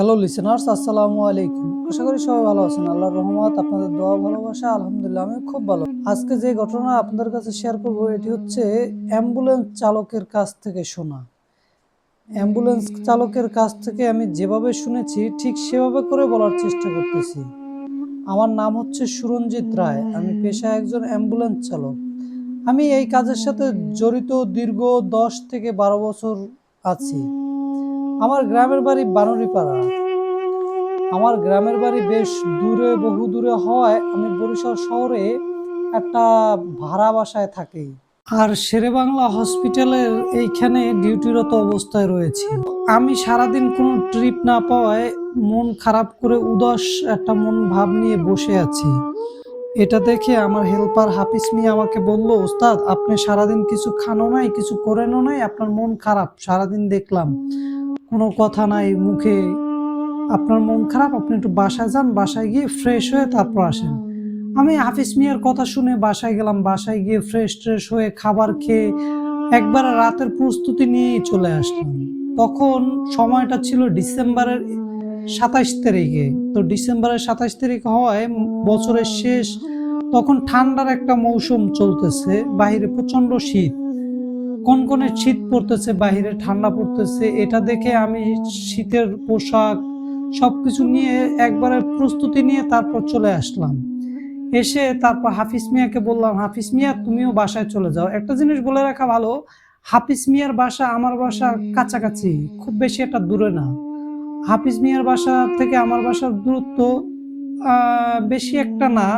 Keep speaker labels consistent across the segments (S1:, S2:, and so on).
S1: Hello listeners, আসসালামু আলাইকুম। আশা করি সবাই ভালো আছেন। আল্লাহর রহমত, আপনাদের দোয়া ভালোবাসা, আলহামদুলিল্লাহ আমি খুব ভালো। আজকে যে ঘটনা আপনাদের কাছে শেয়ার করব, এটি হচ্ছে অ্যাম্বুলেন্স চালকের কাছ থেকে শোনা। অ্যাম্বুলেন্স চালকের কাছ থেকে আমি যেভাবে শুনেছি ঠিক সেভাবে করে বলার চেষ্টা করতেছি। আমার নাম হচ্ছে সুরঞ্জিত রায়। আমি পেশায় একজন অ্যাম্বুলেন্স চালক। আমি এই কাজের সাথে জড়িত দীর্ঘ 10 থেকে 12 বছর আছি। আমার গ্রামের বাড়ি বানুরিপাড়া। আমার গ্রামের বাড়ি বেশ দূরে, বহু দূরে হওয়ায় আমি বরিশাল শহরে একটা ভাড়া বাসায় থাকি। আর শেরেবাংলা হসপিটালের এইখানে ডিউটিরত অবস্থায় রয়েছি। আমি সারাদিন কোনো ট্রিপ না পাওয়ায় মন খারাপ করে উদাস একটা মন ভাব নিয়ে বসে আছি। এটা দেখে আমার হেল্পার হাফিজ মিয়া আমাকে বলল, ওস্তাদ আপনি সারাদিন কিছু খানো নাই, কিছু করেনও নাই, আপনার মন খারাপ, সারাদিন দেখলাম কোনো কথা নাই মুখে, আপনার মন খারাপ, আপনি একটু বাসায় যান, বাসায় গিয়ে ফ্রেশ হয়ে তারপর আসেন। আমি হাফিজ মিয়ার কথা শুনে বাসায় গেলাম। বাসায় গিয়ে ফ্রেশ ট্রেশ হয়ে খাবার খেয়ে একবার রাতের প্রস্তুতি নিয়েই চলে আসলাম। তখন সময়টা ছিল ডিসেম্বরের 27 তারিখে। তো ডিসেম্বরের 27 তারিখ হওয়ায় বছরের শেষ, তখন ঠান্ডার একটা মৌসুম চলতেছে, বাহিরে প্রচন্ড শীত, কনকনে শীত পড়তেছে, বাহিরে ঠান্ডা পড়তেছে। এটা দেখে আমি শীতের পোশাক সবকিছু নিয়ে একবারে প্রস্তুতি নিয়ে তারপর চলে আসলাম। এসে তারপর হাফিজ মিয়াকে বললাম, হাফিজ মিয়া তুমিও বাসায় চলে যাও। একটা জিনিস বলে রাখা ভালো, হাফিজ মিয়ার বাসা আমার বাসা কাছাকাছি, খুব বেশি একটা দূরে না। হাফিজ মিয়ার বাসা থেকে আমার বাসার দূরত্ব বেশি একটা না।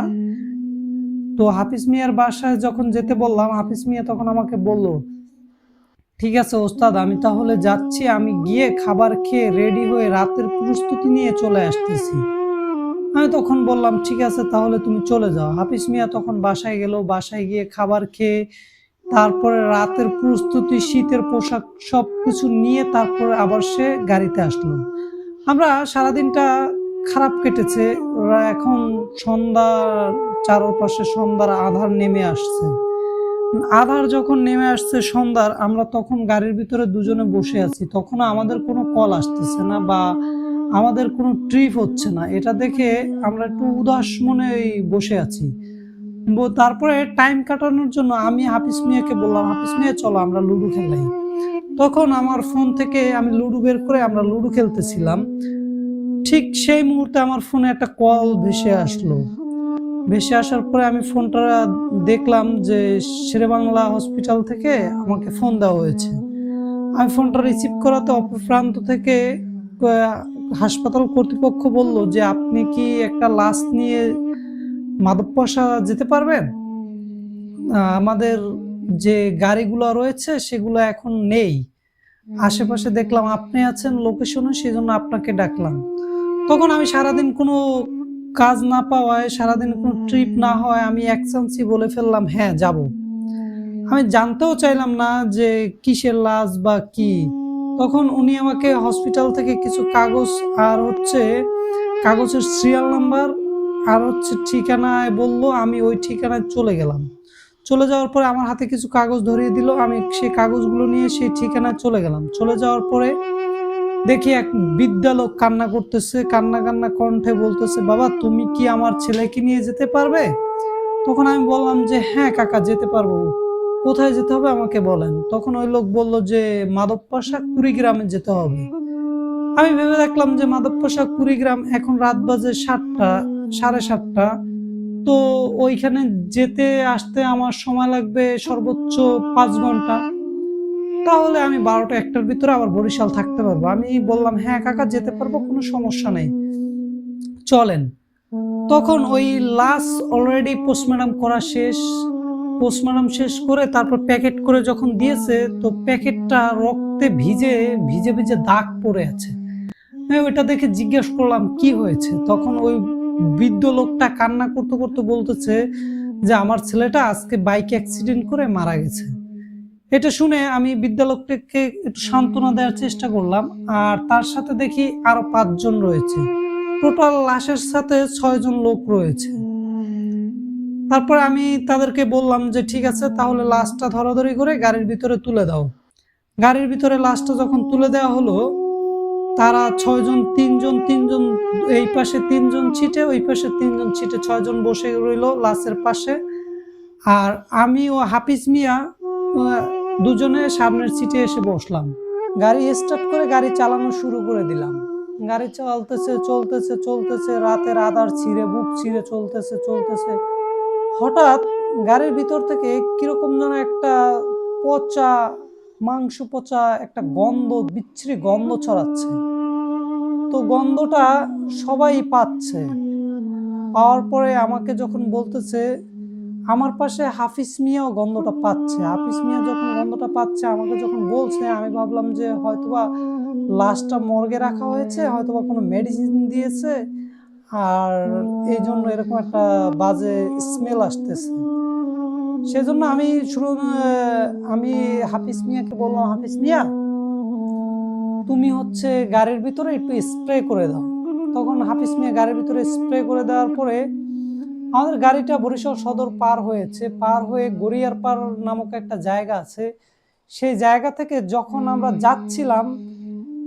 S1: তো হাফিজ মিয়ার বাসায় যখন যেতে বললাম, হাফিজ মিয়া তখন আমাকে বলল, ঠিক আছে ওস্তাদ, আমি তাহলে যাচ্ছি, আমি গিয়ে খাবার খেয়ে রেডি হয়ে রাতের প্রস্তুতি নিয়ে চলে আসতেছি। আমি তখন বললাম, ঠিক আছে তাহলে তুমি চলে যাও। হাফিজ মিয়া তখন বাসায় গেল। বাসায় গিয়ে খাবার খেয়ে তারপরে রাতের প্রস্তুতি, শীতের পোশাক সবকিছু নিয়ে তারপরে আবার সে গাড়িতে আসলো। আমরা সারাদিনটা খারাপ কেটেছে। ওরা এখন সন্ধ্যার চারপাশে সন্ধ্যার আধার নেমে আসছে। আধার যখন নেমে আসছে সন্ধ্যার, আমরা তখন গাড়ির ভিতরে দুজনে বসে আছি। তখনও আমাদের কোনো কল আসতেছে না বা আমাদের কোনো ট্রিপ হচ্ছে না। এটা দেখে আমরা একটু উদাস মনে বসে আছি। তারপরে টাইম কাটানোর জন্য আমি হাফিজ মিয়াকে বললাম, হাফিজ মিয়া চলো আমরা লুডো খেলাই। তখন আমার ফোন থেকে আমি লুডো বের করে আমরা লুডো খেলতেছিলাম। ঠিক সেই মুহূর্তে আমার ফোনে একটা কল ভেসে আসলো। ভেসে আসার পরে আমি ফোনটা দেখলাম যে শেরেবাংলা হসপিটাল থেকে আমাকে ফোন দেওয়া হয়েছে। আমি ফোনটা রিসিভ করাতে অপর প্রান্ত থেকে হাসপাতাল কর্তৃপক্ষ বলল যে আপনি কি একটা লাশ নিয়ে মাধবপাশা যেতে পারবেন? আমাদের যে গাড়িগুলো রয়েছে সেগুলো এখন নেই। আশেপাশে দেখলাম আপনি আছেন লোকেশনে, সেজন্য আপনাকে ডাকলাম। তখন আমি সারাদিন কোনো কাজ না পাওয়ায়, সারাদিন কোনো ট্রিপ না হওয়ায় আমি এক চান্সই বলে ফেললাম, হ্যাঁ যাব। আমি জানতেও চাইলাম না যে কিসের লাশ বা কি। তখন উনি আমাকে হসপিটাল থেকে কিছু কাগজ আর কাগজের সিরিয়াল নাম্বার আর ঠিকানায় বলল। আমি ওই ঠিকানায় চলে গেলাম। চলে যাওয়ার পরে আমার হাতে কিছু কাগজ ধরিয়ে দিল। আমি সেই কাগজগুলো নিয়ে সেই ঠিকানায় চলে গেলাম। চলে যাওয়ার পরে দেখি এক বৃদ্ধ লোক কান্না করতেছে, কান্না কান্না কণ্ঠে বলতেছে, বাবা তুমি কি আমার ছেলেকে নিয়ে যেতে পারবে? তখন আমি বললাম যে হ্যাঁ কাকা যেতে পারবো। কোথায় যেতে হবে আমাকে বলেন। তখন ওই লোক বলল যে মাধবপাশা কুড়িগ্রামে যেতে হবে। আমি ভেবে দেখলাম যে মাধবপাশা কুড়িগ্রাম, এখন রাত বাজে 7টা, 7:30। তো ওইখানে যেতে আসতে আমার সময় লাগবে সর্বোচ্চ 5 ঘন্টা। তাহলে আমি 12টা-1টার ভিতরে আবার বরিশাল থাকতে পারবো। আমি বললাম, হ্যাঁ কাকা যেতে পারবো, কোনো সমস্যা নেই, চলেন। তখন ওই লাশ অলরেডি পোস্টমর্টম করা শেষ। পোস্টমর্টম শেষ করে তারপর প্যাকেট করে যখন দিয়েছে, তো প্যাকেটটা রক্তে ভিজে ভিজে ভিজে দাগ পড়ে আছে। আমি ওইটা দেখে জিজ্ঞেস করলাম কি হয়েছে। তখন ওই বৃদ্ধ লোকটা কান্না করতে করতে বলতেছে যে আমার ছেলেটা আজকে বাইক অ্যাক্সিডেন্ট করে মারা গেছে। এটা শুনে আমি বিদ্যালয়টাকে একটু সান্ত্বনা দেওয়ার চেষ্টা করলাম। আর তার সাথে দেখি আরো 5 জন রয়েছে। টোটাল লাশের সাথে 6 জন লোক রয়েছে। তারপর আমি তাদেরকে বললাম যে ঠিক আছে তাহলে লাশটা ধরাধরি করে গাড়ির ভিতরে তুলে দাও। গাড়ির ভিতরে লাশটা যখন তুলে দেওয়া হলো, তারা 6 জন, 3 জন, এই পাশে 3 জন ছিটে, ওই পাশে 3 জন ছিটে, 6 জন বসে রইল লাশের পাশে। আর আমি ও হাফিজ মিয়া দুজনে সামনের সিটে এসে বসলাম। গাড়ি স্টার্ট করে গাড়ি চালানো শুরু করে দিলাম। গাড়ি চলতেছে চলতেছে চলতেছে, রাতের আধার ছিঁড়ে বুক ছিঁড়ে চলতেছে চলতেছে। হঠাৎ গাড়ির ভিতর থেকে কিরকম যেন একটা পচা, মাংস পচা একটা গন্ধ, বিচ্ছিরি গন্ধ ছড়াচ্ছে। তো গন্ধটা সবাই পাচ্ছে। পাওয়ার পরে আমাকে যখন বলতেছে, আমার পাশে হাফিজ মিয়াও গন্ধটা পাচ্ছে। হাফিজ মিয়া যখন গন্ধটা পাচ্ছে, আমাকে যখন বলছে, আমি ভাবলাম যে হয়তোবা লাশটা মর্গে রাখা হয়েছে, হয়তোবা কোনো মেডিসিন দিয়েছে, আর এই জন্য এরকম একটা বাজে স্মেল আসতেছে। সেজন্য আমি হাফিজ মিয়াকে বললাম, হাফিজ মিয়া, তুমি হচ্ছে গাড়ির ভিতরে একটু স্প্রে করে দাও। তখন হাফিজ মিয়া গাড়ির ভিতরে স্প্রে করে দেওয়ার পরে আমাদের গাড়িটা বরিশাল সদর পার হয়েছে। পার হয়ে গড়িয়ারপাড় নামক একটা জায়গা আছে। সেই জায়গা থেকে যখন আমরা যাচ্ছিলাম,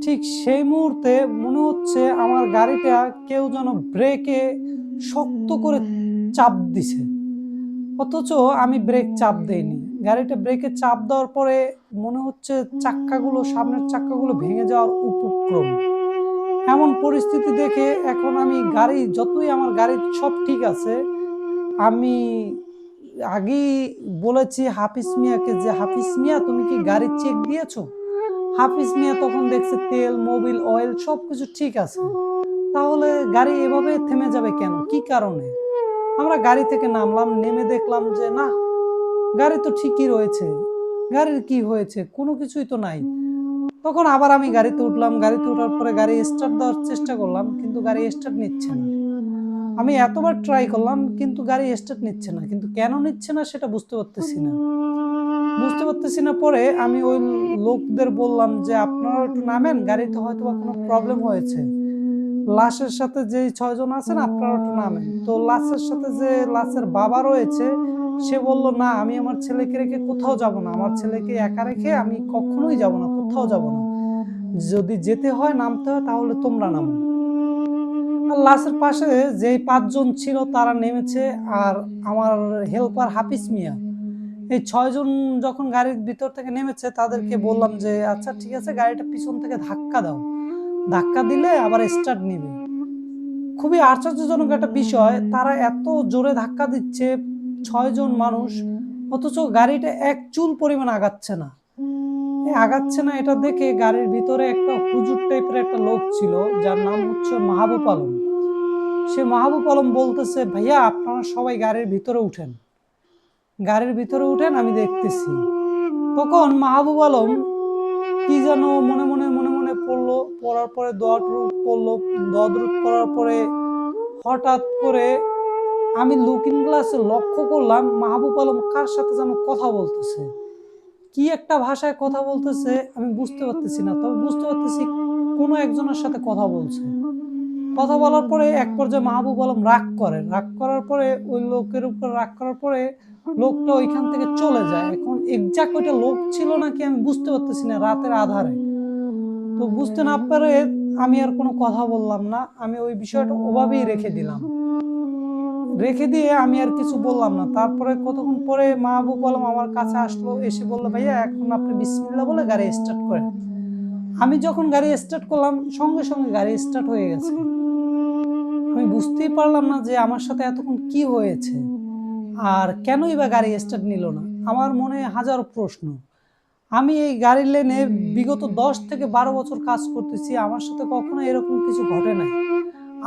S1: ঠিক সেই মুহূর্তে মনে হচ্ছে আমার গাড়িটা কেউ যেন ব্রেকে শক্ত করে চাপ দিছে, অথচ আমি ব্রেক চাপ দেইনি। গাড়িটা ব্রেকে চাপ দেওয়ার পরে মনে হচ্ছে সামনের চাক্কাগুলো ভেঙে যাওয়ার উপক্রম। এমন পরিস্থিতি দেখে এখন আমি যতই আমার গাড়ি সব ঠিক আছে, আমি আগেই বলেছি হাফিজ মিয়াকে যে, হাফিজ মিয়া, তুমি কি গাড়ি চেক দিয়েছো? হাফিজ মিয়া তখন দেখছে তেল, মোবিল, অয়েল সবকিছু ঠিক আছে। তাহলে গাড়ি এভাবে থেমে যাবে কেন? কি কারণে? আমরা গাড়ি থেকে নামলাম, নেমে দেখলাম যে না, গাড়ি তো ঠিকই রয়েছে। গাড়ির কি হয়েছে? কোনো কিছুই তো নাই। তখন আবার আমি গাড়িতে উঠলাম। গাড়িতে ওঠার পরে গাড়ি স্টার্ট দেওয়ার চেষ্টা করলাম, কিন্তু গাড়ি স্টার্ট নিচ্ছে না। আমি এতবার ট্রাই করলাম, কিন্তু গাড়ি স্টার্ট নিচ্ছে না। কিন্তু কেন নিচ্ছে না সেটা বুঝতে পারতেছি না। পরে আমি ওই লোকদের বললাম যে, আপনারা একটু নামেন, গাড়িতে হয়তোবা কোনো প্রবলেম হয়েছে। লাশের সাথে যেই 6 জন আছেন, আপনারা একটু নামেন। তো লাশের বাবা রয়েছে, সে বলল, না, আমি আমার ছেলেকে রেখে কোথাও যাব না। আমার ছেলেকে একা রেখে আমি কখনোই যাব না, কোথাও যাব না। যদি যেতে হয়, নামতে হয়, তাহলে তোমরা নামো। আর লাশের পাশে যেই 5 জন ছিল তারা নেমেছে, আর আমার হেল্পার হাফিজ মিয়া, এই 6 জন যখন গাড়ির ভিতর থেকে নেমেছে, তাদেরকে বললাম যে, আচ্ছা ঠিক আছে, গাড়িটা পিছন থেকে ধাক্কা দাও, ধাক্কা দিলে আবার স্টার্ট নিবে। খুবই আশ্চর্যজনক একটা বিষয়, তারা এত জোরে ধাক্কা দিচ্ছে, 6 জন মানুষ, অথচ গাড়িটা এক চুল পরিমাণ আগাচ্ছে না। এটা দেখে গাড়ির ভিতরে একটা হুজুর টাইপের একটা লোক ছিল, যার নাম হচ্ছে মাহবুব আলম। সে মাহবুব আলম বলতেছে, ভাইয়া, আপনারা সবাই গাড়ির ভিতরে উঠেন, আমি দেখতেছি। তখন মাহবুব আলম কি যেন মনে মনে পড়লো, পড়ার পরে দোয়া পড়লো। দোয়া পড়ার পরে হঠাৎ করে আমি লুকিং গ্লাসে লক্ষ্য করলাম মাহবুব আলম কার সাথে যেন কথা বলতেছে। কি একটা ভাষায় কথা বলতেছে আমি বুঝতে পারতেছি না, তবে বুঝতে পারতেছি কোনো একজনের সাথে কথা বলছে। কথা বলার পরে এক পর্যায়ে মাহবুব আলম রাগ করার পরে ওই লোকের উপর রাগ করার পরে লোকটা ওইখান থেকে চলে যায়। এখন এক্সাক্ট ওইটা লোক ছিল নাকি আমি বুঝতে পারতেছি না, রাতের আধারে। তো বুঝতে না পারে আমি আর কোনো কথা বললাম না, আমি ওই বিষয়টা ওভাবেই রেখে দিয়ে আমি আর কিছু বললাম না। তারপরে কতক্ষণ পরে মাহবুব আলম আমার কাছে আসলো, এসে বললো, ভাইয়া, এখন আপনি বিসমিল্লাহ বলে গাড়ি স্টার্ট করেন। আমি যখন গাড়ি স্টার্ট করলাম, সঙ্গে সঙ্গে গাড়ি স্টার্ট হয়ে গেছে। আমি বুঝতেই পারলাম না যে আমার সাথে এতক্ষণ কি হয়েছে, আর কেনই বা গাড়ি স্টার্ট নিল না। আমার মনে হাজারো প্রশ্ন। আমি এই গাড়ির লেনে বিগত 10 থেকে 12 বছর কাজ করতেছি, আমার সাথে কখনো এরকম কিছু ঘটে নাই।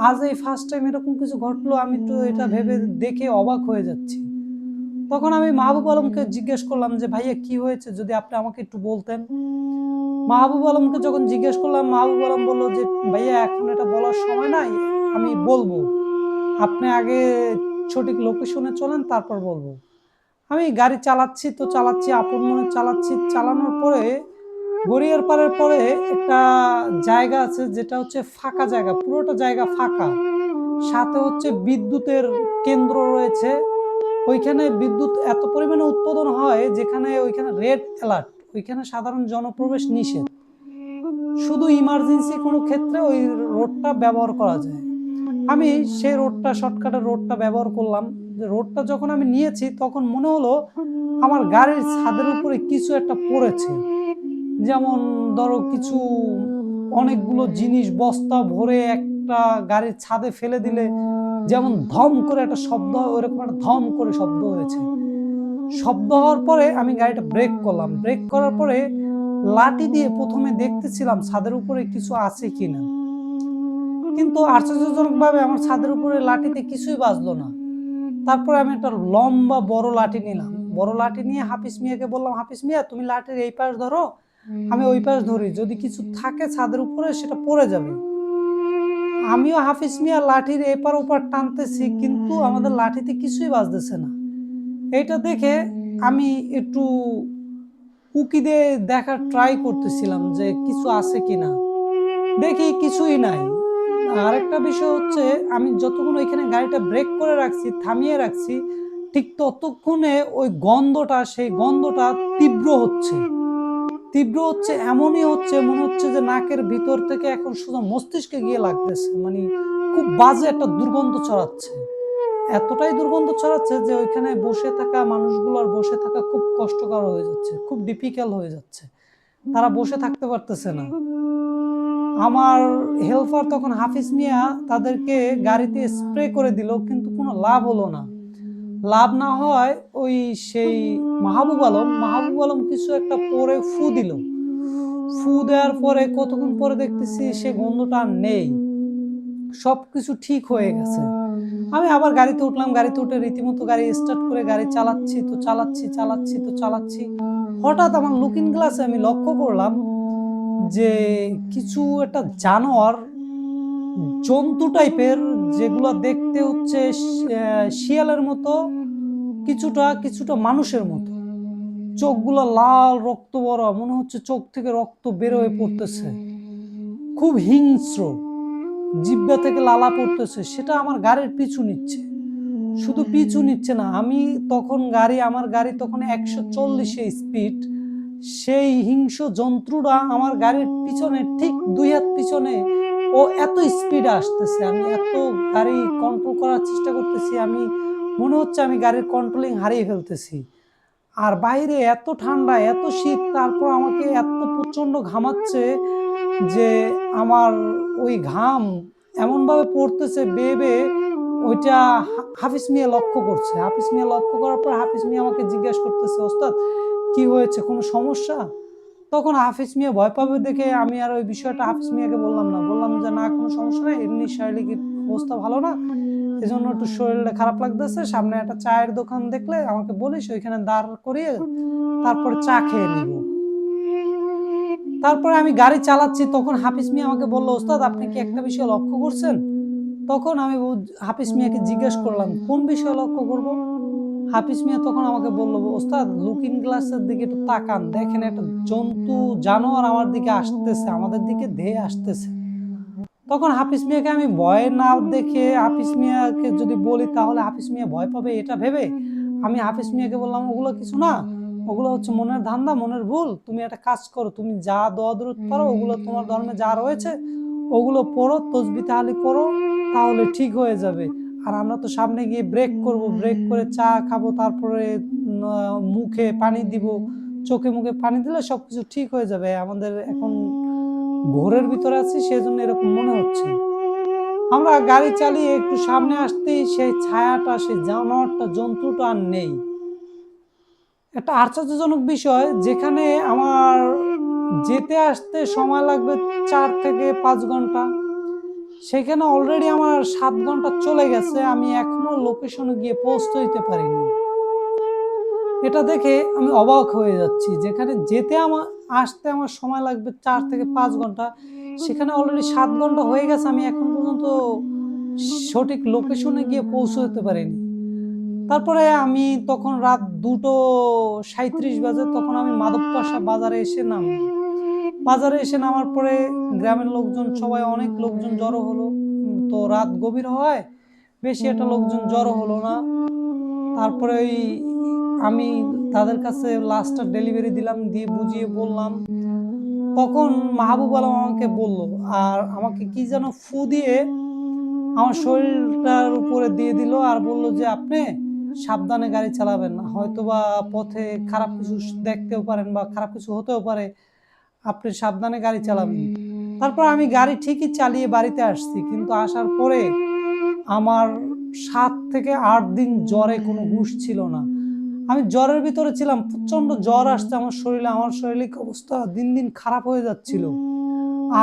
S1: আজ এই ফার্স্ট টাইম এরকম কিছু ঘটলো, আমি তো এটা ভেবে দেখে অবাক হয়ে যাচ্ছি। তখন আমি মাহবুব আলমকে জিজ্ঞেস করলাম যে, ভাইয়া, কি হয়েছে, যদি আপনি আমাকে একটু বলতেন। মাহবুব আলমকে যখন জিজ্ঞেস করলাম, মাহবুব আলম বললো যে, ভাইয়া, এখন এটা বলার সময় নাই, আমি বলবো, আপনি আগে সঠিক লোকেশনে চলেন, তারপর বলবো। আমি গাড়ি চালাচ্ছি আপন মনে চালাচ্ছি। চালানোর পরে গড়িয়ারপাড়ের পরে একটা জায়গা আছে, যেটা হচ্ছে ফাঁকা জায়গা, পুরোটা জায়গা ফাঁকা। সাথে হচ্ছে বিদ্যুতের কেন্দ্র রয়েছে। ওইখানে বিদ্যুৎ এত পরিমাণে উৎপাদন হয়, যেখানে ওইখানে রেড অ্যালার্ট, ওইখানে সাধারণ জনপ্রবেশ নিষেধ। শুধু ইমার্জেন্সি কোনো ক্ষেত্রে ওই রোডটা ব্যবহার করা যায়। আমি সেই রোডটা, শর্টকাটের রোডটা ব্যবহার করলাম। যে রোডটা যখন আমি নিয়েছি তখন মনে হলো আমার গাড়ির ছাদের উপরে কিছু একটা পড়েছে। যেমন ধরো কিছু অনেকগুলো জিনিস বস্তা ভরে একটা গাড়ির ছাদে ফেলে দিলে যেমন ধম করে একটা শব্দ হয়, ওইরকম একটা ধম করে শব্দ হয়েছে। শব্দ হওয়ার পরে আমি গাড়িটা ব্রেক করলাম। ব্রেক করার পরে লাঠি দিয়ে প্রথমে দেখতেছিলাম ছাদের উপরে কিছু আছে কিনা, কিন্তু আশ্চর্যজনকভাবে আমার ছাদের উপরে লাঠিতে কিছুই বাজলো না। তারপরে আমি একটা লম্বা বড় লাঠি নিলাম। বড় লাঠি নিয়ে হাফিজ মিয়াকে বললাম, হাফিজ মিয়া তুমি লাঠির এই পাশ ধরো, আমি ওই পাশ ধরি, যদি কিছু থাকে ছাদের উপরে সেটা পড়ে যাবে। আমিও হাফিজ মিয়া লাঠির এপার ওপার টানতেছি, কিন্তু আমাদের লাঠিতে কিছুই বাজতেছে না। এটা দেখে আমি একটু উকি দিয়ে দেখার ট্রাই করতেছিলাম যে কিছু আছে কিনা। দেখি কিছুই নাই। আরেকটা বিষয় হচ্ছে, আমি যতক্ষণ ওইখানে গাড়িটা ব্রেক করে রাখছি, থামিয়ে রাখছি, ঠিক ততক্ষণে ওই গন্ধটা, সেই গন্ধটা তীব্র হচ্ছে। তীব্র হচ্ছে এমনই হচ্ছে, মনে হচ্ছে যে নাকের ভিতর থেকে এখন সোজা মস্তিষ্কে গিয়ে লাগতেছে। মানে খুব বাজে একটা দুর্গন্ধ ছড়াচ্ছে। এতটাই দুর্গন্ধ ছড়াচ্ছে যে ওইখানে বসে থাকা মানুষগুলোর বসে থাকা খুব কষ্টকর হয়ে যাচ্ছে, খুব ডিফিকাল্ট হয়ে যাচ্ছে। তারা বসে থাকতে পারতেছে না। আমার হেল্পার তখন হাফিজ মিয়া তাদেরকে গাড়িতে স্প্রে করে দিল, কিন্তু কোনো লাভ হলো না। লাভ না হয় ওই সেই মাহবুব আলম কিছু একটা পরে ফু দিল। ফু দেওয়ার পরে কতক্ষণ পরে দেখতেছি সে গন্ধটা আর নেই, সবকিছু ঠিক হয়ে গেছে। আমি আবার গাড়িতে উঠলাম। গাড়িতে উঠে রীতিমতো গাড়ি স্টার্ট করে গাড়ি চালাচ্ছি। হঠাৎ আমার লুকিং গ্লাসে আমি লক্ষ্য করলাম যে কিছু একটা জানোয়ার, জন্তু টাইপের, যেগুলো দেখতে হচ্ছে শিয়ালের মতো, কিছুটা মানুষের মতো, চোখগুলো লাল রক্ত ভরা, মনে হচ্ছে চোখ থেকে রক্ত বের হয়ে পড়তেছে, খুব হিংস্র, জিহ্বা থেকে লালা পড়তেছে। সেটা আমার গাড়ির পিছু নিচ্ছে। শুধু পিছু নিচ্ছে না, আমার গাড়ি তখন 140-এ স্পিড। সেই হিংস্র জন্তুটা আমার গাড়ির পিছনে, ঠিক 2 হাত পিছনে, ও এত স্পিডে আসতেছে। আমি এত গাড়ি কন্ট্রোল করার চেষ্টা করতেছি, আমি মনে হচ্ছে আমি গাড়ির কন্ট্রোলিং হারিয়ে ফেলতেছি। আর বাইরে এত ঠান্ডা, এত শীত, তারপর আমাকে এত প্রচন্ড ঘামাচ্ছে যে আমার ওই ঘাম এমনভাবে পড়তেছে বেয়ে বেয়ে। ওইটা হাফিজ মিয়া লক্ষ্য করছে। হাফিজ মিয়া লক্ষ্য করার পর হাফিজ মিয়া আমাকে জিজ্ঞাসা করতেছে, ওস্তাদ কি হয়েছে, কোনো সমস্যা? তখন হাফিজ মিয়া ভয় পাবে দেখে আমি আর ওই বিষয়টা হাফিজ মিয়াকে বললাম না। বললাম যে না, কোনো সমস্যা নেই, এমনি শারীরিক অবস্থা ভালো না, এজন্য একটু শরীরটা খারাপ লাগতেছে। সামনে একটা চায়ের দোকান দেখলে আমাকে বলিস, ওইখানে দাঁড় করিয়ে তারপর চা খেয়ে নিব। তারপরে আমি গাড়ি চালাচ্ছি, তখন হাফিজ মিয়া আমাকে বললো, ওস্তাদ আপনি কি একটা বিষয় লক্ষ্য করছেন? তখন আমি হাফিজ মিয়াকে জিজ্ঞেস করলাম, কোন বিষয় লক্ষ্য করব? হাফিজ মিয়া তখন আমাকে বললো, ওস্তাদ লুকিং গ্লাসের দিকে একটু তাকান, দেখেন একটা জন্তু, জানোয়ার আমার দিকে আসতেছে, আমাদের দিকে ধেয়ে আসতেছে। তখন হাফিজ মিয়াকে আমি ভয় না দেখে হাফিজ মিয়াকে যদি বলি তাহলে হাফিজ মিয়া ভয় পাবে, এটা ভেবে আমি হাফিজ মিয়াকে বললাম, ওগুলো কিছু না, ওগুলো হচ্ছে মনের ধান্দা, মনের ভুল। তুমি একটা কাজ করো, তুমি যা দোয়া দরুদ পড়ো, ওগুলো তোমার ধর্মে যা রয়েছে ওগুলো পড়ো, তসবিহ তাহলিল পড়ো, তাহলে ঠিক হয়ে যাবে। আর আমরা তো সামনে গিয়ে ব্রেক করব, ব্রেক করে চা খাবো, তারপরে মুখে পানি দিব, চোখে মুখে পানি দিলে সবকিছু ঠিক হয়ে যাবে। আমাদের এখন ঘোরের ভিতরে আছি, সেজন্য এরকম মনে হচ্ছে। আমরা গাড়ি চালিয়ে একটু সামনে আসতেই সেই ছায়াটা, সেই জানোয়ারটা, জন্তুটা আর নেই। একটা আশ্চর্যজনক বিষয়, যেখানে আমার যেতে আসতে সময় লাগবে 4 থেকে 5 ঘন্টা, সেখানে অলরেডি আমার 7 ঘন্টা চলে গেছে, আমি এখনো লোকেশনে গিয়ে পৌঁছতে পারিনি। এটা দেখে আমি অবাক হয়ে যাচ্ছি। যেখানে যেতে আসতে আমার সময় লাগবে 4 থেকে 5 ঘন্টা, সেখানে অলরেডি 7 ঘন্টা হয়ে গেছে, আমি এখন পর্যন্ত সঠিক লোকেশনে গিয়ে পৌঁছতে পারিনি। তারপরে আমি তখন রাত 2:37 বাজে, তখন আমি মাধবপাশা বাজারে এসে নামলাম। বাজারে এসে নামার পরে গ্রামের লোকজন সবাই, অনেক লোকজন জড়ো হলো। তো রাত গভীর হয়, বেশি একটা লোকজন জড়ো হলো না। তারপরে আমি তাদের কাছে লাশটা ডেলিভারি দিলাম, দিয়ে বুঝিয়ে বললাম। তখন মাহবুব আলম আমাকে বলল, আর আমাকে কি যেন ফু দিয়ে আমার শরীরটার উপরে দিয়ে দিল, আর বলল যে আপনি সাবধানে গাড়ি চালাবেন, হয়তোবা পথে খারাপ কিছু দেখতেও পারেন বা খারাপ কিছু হতেও পারে, আপনি সাবধানে গাড়ি চালাবেন। তারপর আমি গাড়ি ঠিকই চালিয়ে বাড়িতে আসছি, কিন্তু আসার পরে আমার ৭ থেকে ৮ দিন জ্বরে কোনো হুঁশ ছিল না। আমি জ্বরের ভিতরে ছিলাম, প্রচন্ড জ্বর আসছে আমার শরীরে, আমার শারীরিক অবস্থা দিন দিন খারাপ হয়ে যাচ্ছিল।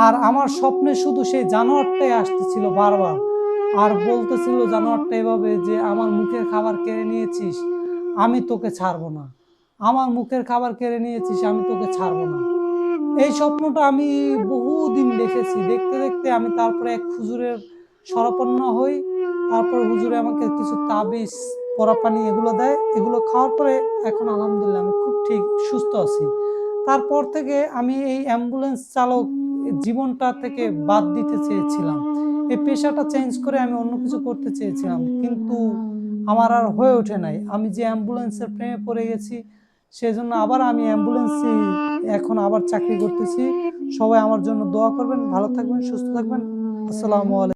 S1: আর আমার স্বপ্নে শুধু সেই জানোয়ারটাই আসতেছিল বারবার, আর বলতেছিল জানোয়ারটা এভাবে যে আমার মুখের খাবার কেড়ে নিয়েছিস, আমি তোকে ছাড়বো না, আমার মুখের খাবার কেড়ে নিয়েছিস, আমি তোকে ছাড়বো না। এই স্বপ্নটা আমি বহুদিন দেখেছি। দেখতে দেখতে আমি তারপরে এক হুজুরের শরণাপন্ন হই। তারপরে হুজুরে আমাকে কিছু তাবিজ, পরা পানি এগুলো দেয়। এগুলো খাওয়ার পরে এখন আলহামদুলিল্লাহ আমি খুব ঠিক সুস্থ আছি। তারপর থেকে আমি এই অ্যাম্বুলেন্স চালক জীবনটা থেকে বাদ দিতে চেয়েছিলাম। এই পেশাটা চেঞ্জ করে আমি অন্য কিছু করতে চেয়েছিলাম, কিন্তু আমার আর হয়ে ওঠে নাই। আমি যে অ্যাম্বুলেন্সের প্রেমে পড়ে গেছি, সেজন্য আবার আমি অ্যাম্বুলেন্সে এখন আবার চাকরি করতেছি। সবাই আমার জন্য দোয়া করবেন। ভালো থাকবেন, সুস্থ থাকবেন। আসসালামু আলাইকুম।